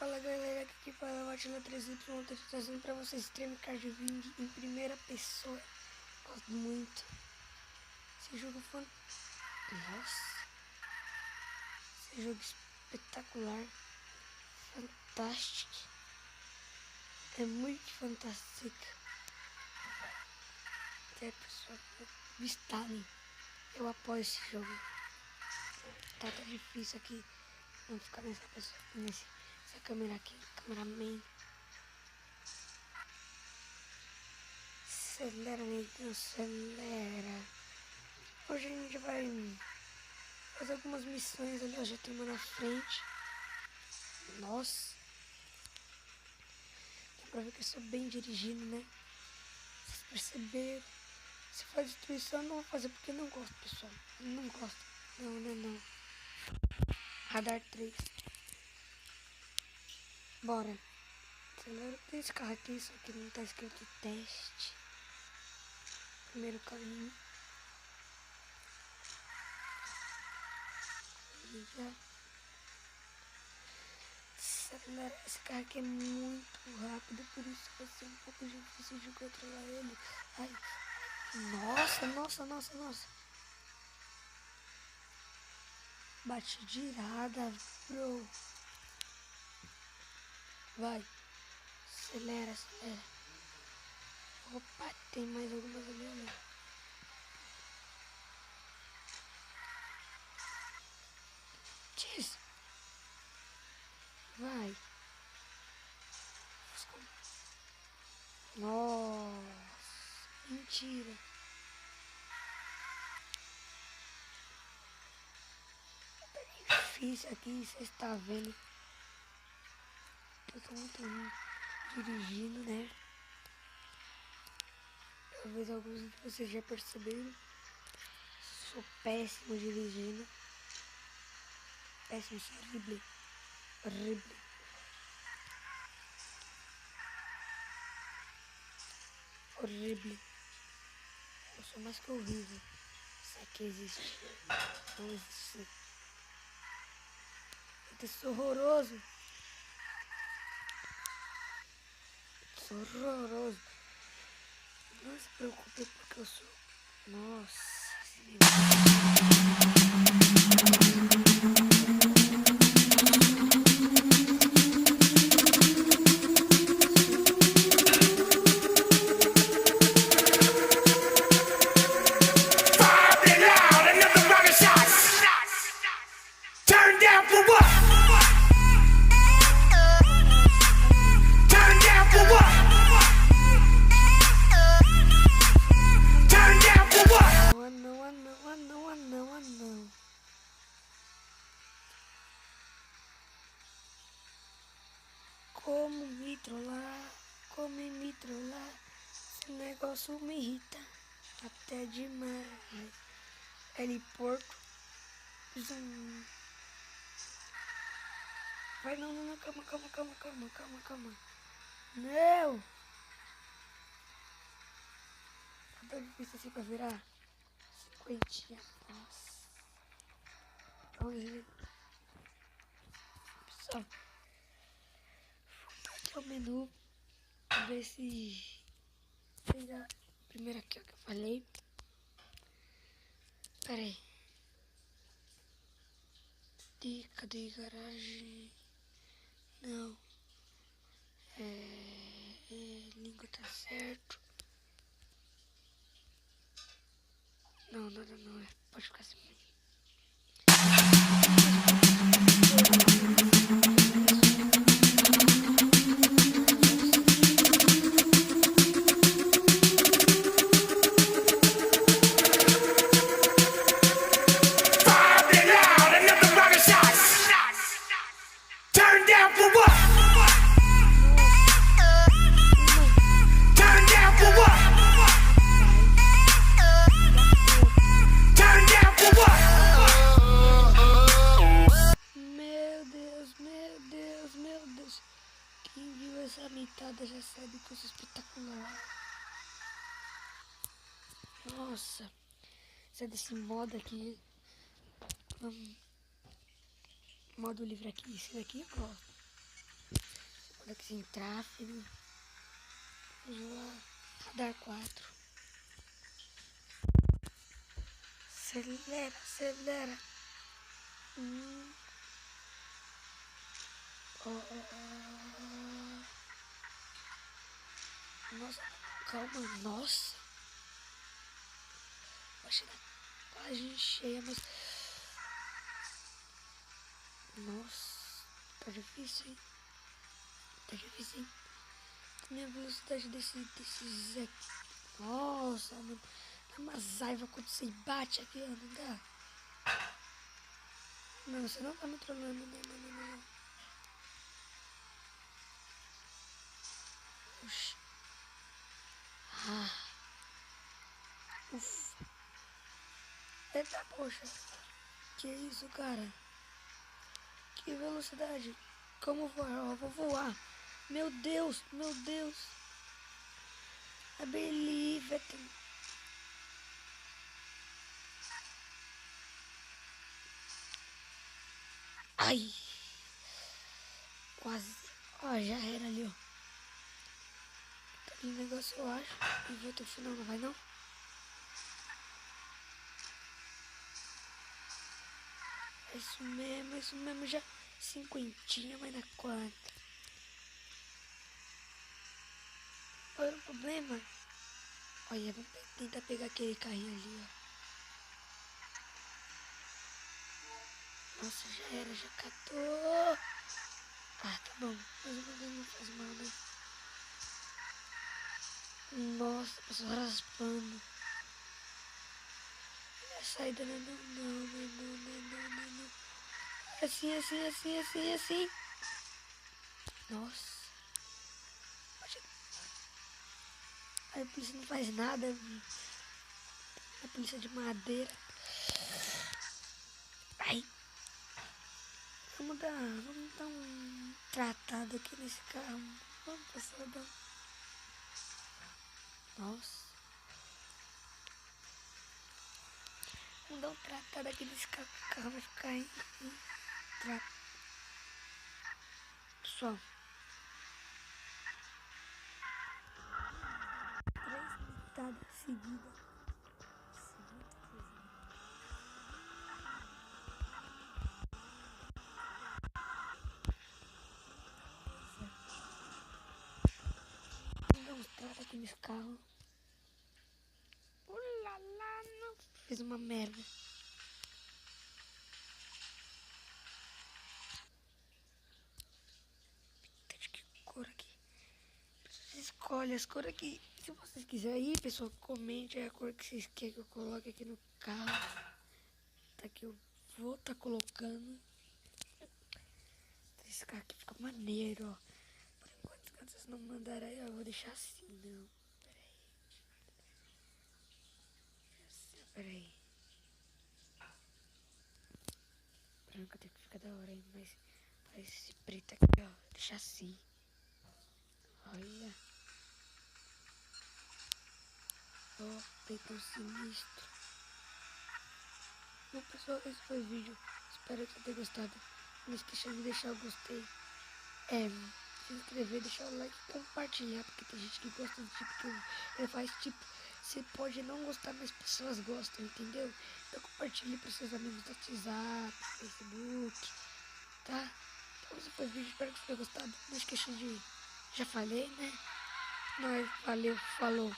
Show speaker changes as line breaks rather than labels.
Fala galera, aqui fala o Atila 3Y, tô trazendo pra vocês Stream Card Ring em primeira pessoa. Gosto muito. Esse jogo foi... Nossa! Esse jogo espetacular. Fantástico. É muito fantástico. É pessoal, Stalin. Eu apoio esse jogo. Tá difícil aqui. Vamos ficar nessa pessoa, essa câmera aqui, cameraman. Acelera, negão, acelera. Hoje a gente vai fazer algumas missões ali, ó, já tem uma na frente. Nossa. Dá pra ver que eu sou bem dirigindo, né? Vocês perceberam? Se for destruição, eu não vou fazer porque eu não gosto, pessoal. Eu não gosto. Não. Radar 3. Bora. Acelera. Tem esse carro aqui, só que não tá escrito teste. Primeiro caminho. Já. Acelera. Esse carro aqui é muito rápido, por isso vai ser um pouco difícil de controlar ele. Ai. Nossa. Bate de irada, bro. Vai. Acelera. Opa, tem mais algumas ali, olha. Tchis. Vai. Nossa. Mentira. Tá difícil aqui, você está vendo. Eu tô muito ruim dirigindo, né? Talvez alguns de vocês já perceberam. Sou péssimo dirigindo. Péssimo, sou horrível. Eu sou mais que horrível. Isso aqui existe. Não existe. Eu sou horroroso. Não se preocupe porque eu sou... Nossa. Não. Como me trollar, esse negócio me irrita até demais. Heliporto. Vai, não, calma. Não! Tá tão difícil assim pra virar. 50. Nossa. Olha. Pessoal. Aqui é o menu. Vamos ver se... Primeiro aqui é o que eu falei. Pera aí. Dica de garagem. Não. Língua tá certo. Não. Pode ficar assim. Meu Deus. Quem viu essa mitada já sabe que eu sou espetacular. Nossa. Sai desse modo aqui. Modo livre aqui. Esse daqui eu gosto. Aqui sem tráfego. Vamos lá. Radar 4. Acelera, acelera. Nossa, calma, nossa. Achei na página cheia, mas... Nossa, tá difícil, hein? Tá difícil, hein? Também a velocidade desses aqui. Nossa, mano. Dá uma raiva quando você bate aqui, ó. Não dá. Não, você não tá me trolando. Não. Oxi. Ufa. Eita, poxa. Que isso, cara? Que velocidade. Como voar? Eu vou voar. Meu Deus, meu Deus. I believe it. Ai. Quase. Ó, já era ali, ó. Tá ali o negócio, eu acho. E vou até o final, não vai não? É isso mesmo, já. Cinquentinha, mas na quanta. Olha o problema. Olha, vamos tentar pegar aquele carrinho ali, ó. Nossa, já era, já catou. Ah, tá bom. Mas o problema não faz mal, né? Nossa, passou raspando. A saída não. Assim. Nossa. A polícia não faz nada. A polícia de madeira. Ai. Vamos dar um tratado aqui nesse carro. Vamos passar dar. Nossa. Vamos dar um tratado aqui nesse carro. O carro vai ficar em Pessoal. 3 mitadas seguidas. Vamos dar um trato aqui nesse carro. Ulala, não. Fiz uma merda. De que cor aqui? Você escolhe as cores aqui. Se vocês quiserem aí, pessoal, comente a cor que vocês querem que eu coloque aqui no carro. Tá que eu vou tá colocando. Esse carro aqui fica maneiro, ó. Por enquanto, quando vocês não mandarem aí, eu vou deixar assim, não. Peraí. Branco até que fica da hora, hein? Mas parece esse preto aqui, ó. Deixa assim. Olha. Ó, preto sinistro. Bom, pessoal, esse foi o vídeo. Espero que tenham gostado. Não esqueça de deixar o gostei. Se inscrever, deixar o like e compartilhar. Porque tem gente que gosta do tipo que ele faz, tipo, você pode não gostar, mas pessoas gostam, entendeu? Então compartilhe para seus amigos do WhatsApp, Facebook, tá? Então esse foi o vídeo, espero que tenham gostado. Não esqueça de... Já falei, né? Nós, valeu, falou.